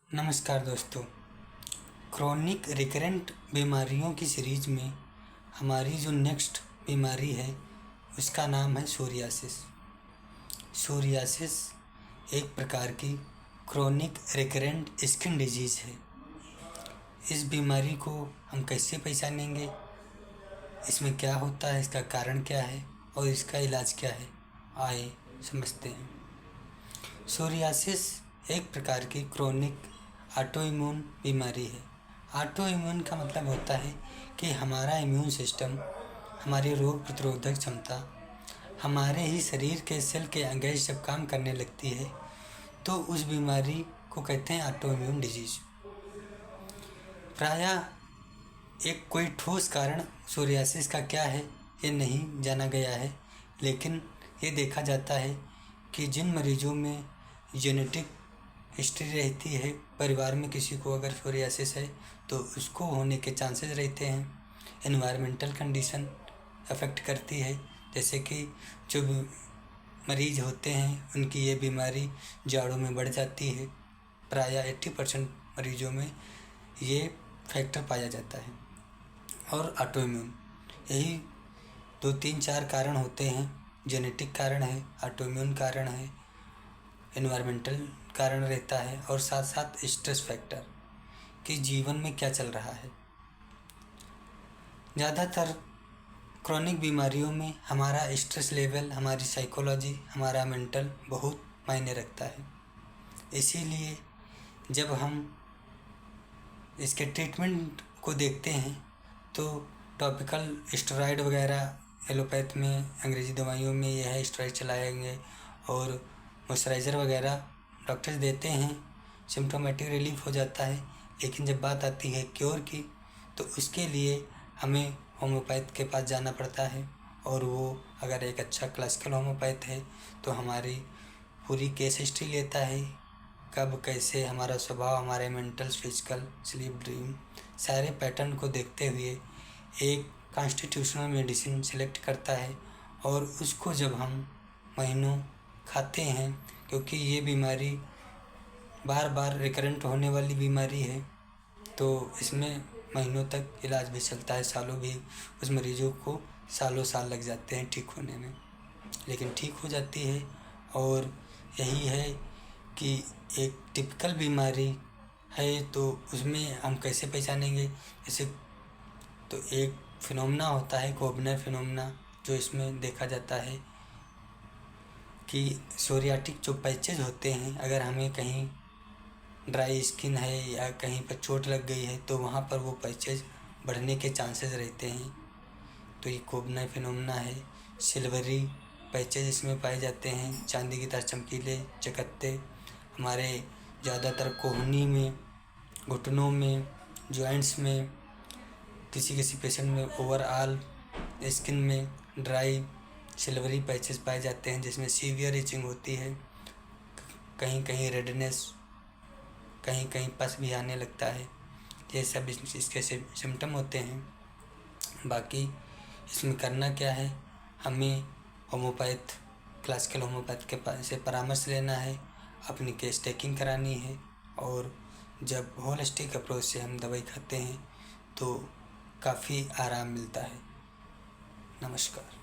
नमस्कार दोस्तों। Chronic recurrent बीमारियों की सीरीज में हमारी जो नेक्स्ट बीमारी है उसका नाम है सोरियासिस। सोरियासिस एक प्रकार की क्रोनिक रिकरेंट स्किन डिजीज़ है। इस बीमारी को हम कैसे पहचानेंगे, इसमें क्या होता है, इसका कारण क्या है और इसका इलाज क्या है, आइए समझते हैं। सोरियासिस एक प्रकार की क्रोनिक ऑटो इम्यून बीमारी है। ऑटो इम्यून का मतलब होता है कि हमारा इम्यून सिस्टम, हमारी रोग प्रतिरोधक क्षमता हमारे ही शरीर के सेल के अगेंस्ट जब काम करने लगती है तो उस बीमारी को कहते हैं ऑटो इम्यून डिजीज। प्रायः एक कोई ठोस कारण सोरियासिस का क्या है ये नहीं जाना गया है, लेकिन ये देखा जाता है कि जिन मरीजों में जेनेटिक हिस्ट्री रहती है, परिवार में किसी को अगर सोरियासिस है तो उसको होने के चांसेस रहते हैं। एनवायरमेंटल कंडीशन अफेक्ट करती है, जैसे कि जो मरीज होते हैं उनकी ये बीमारी जाड़ों में बढ़ जाती है। प्रायः 80% मरीजों में ये फैक्टर पाया जाता है। और ऑटो इम्यून, यही 2-3-4 कारण होते हैं। जेनेटिक कारण है, ऑटो इम्यून कारण है, एनवायरमेंटल कारण रहता है और साथ साथ स्ट्रेस फैक्टर कि जीवन में क्या चल रहा है। ज़्यादातर क्रोनिक बीमारियों में हमारा स्ट्रेस लेवल, हमारी साइकोलॉजी, हमारा मेंटल बहुत मायने रखता है। इसीलिए जब हम इसके ट्रीटमेंट को देखते हैं तो टॉपिकल स्टेरॉइड वगैरह, एलोपैथ में, अंग्रेज़ी दवाइयों में यह है स्टेरॉइड चलाएंगे और मॉइस्चराइज़र वगैरह डॉक्टर्स देते हैं, सिम्टोमेटिक रिलीफ हो जाता है। लेकिन जब बात आती है क्योर की तो उसके लिए हमें होम्योपैथ के पास जाना पड़ता है, और वो अगर एक अच्छा क्लासिकल होम्योपैथ है तो हमारी पूरी केस हिस्ट्री लेता है, कब कैसे हमारा स्वभाव, हमारे मेंटल, फिजिकल, स्लीप, ड्रीम सारे पैटर्न को देखते हुए एक कॉन्स्टिट्यूशनल मेडिसिन सेलेक्ट करता है। और उसको जब हम महीनों खाते हैं, क्योंकि ये बीमारी बार बार रिकरेंट होने वाली बीमारी है तो इसमें महीनों तक इलाज भी चलता है, सालों भी उस मरीजों को सालों साल लग जाते हैं ठीक होने में, लेकिन ठीक हो जाती है। और यही है कि एक टिपिकल बीमारी है तो उसमें हम कैसे पहचानेंगे। जैसे तो एक फिनोमेना होता है कोबनर फिनोमेना, जो इसमें देखा जाता है कि सोरियाटिक जो पैचेज होते हैं, अगर हमें कहीं ड्राई स्किन है या कहीं पर चोट लग गई है तो वहाँ पर वो पैचेज बढ़ने के चांसेस रहते हैं, तो ये कोबनर फिनोमेना है। सिल्वरी पैचेज इसमें पाए जाते हैं, चांदी की तरह चमकीले चकत्ते हमारे ज़्यादातर कोहनी में, घुटनों में, जॉइंट्स में, किसी किसी पेशेंट में ओवरऑल स्किन में ड्राई सिल्वरी पैचेस पाए जाते हैं, जिसमें सीवियर इचिंग होती है, कहीं कहीं रेडनेस, कहीं कहीं पस भी आने लगता है। ये सब इसके सिम्टम होते हैं। बाकी इसमें करना क्या है, हमें होम्योपैथ, क्लासिकल होम्योपैथ के पास से परामर्श लेना है, अपनी केस टेकिंग करानी है, और जब होलिस्टिक अप्रोच से हम दवाई खाते हैं तो काफ़ी आराम मिलता है। नमस्कार।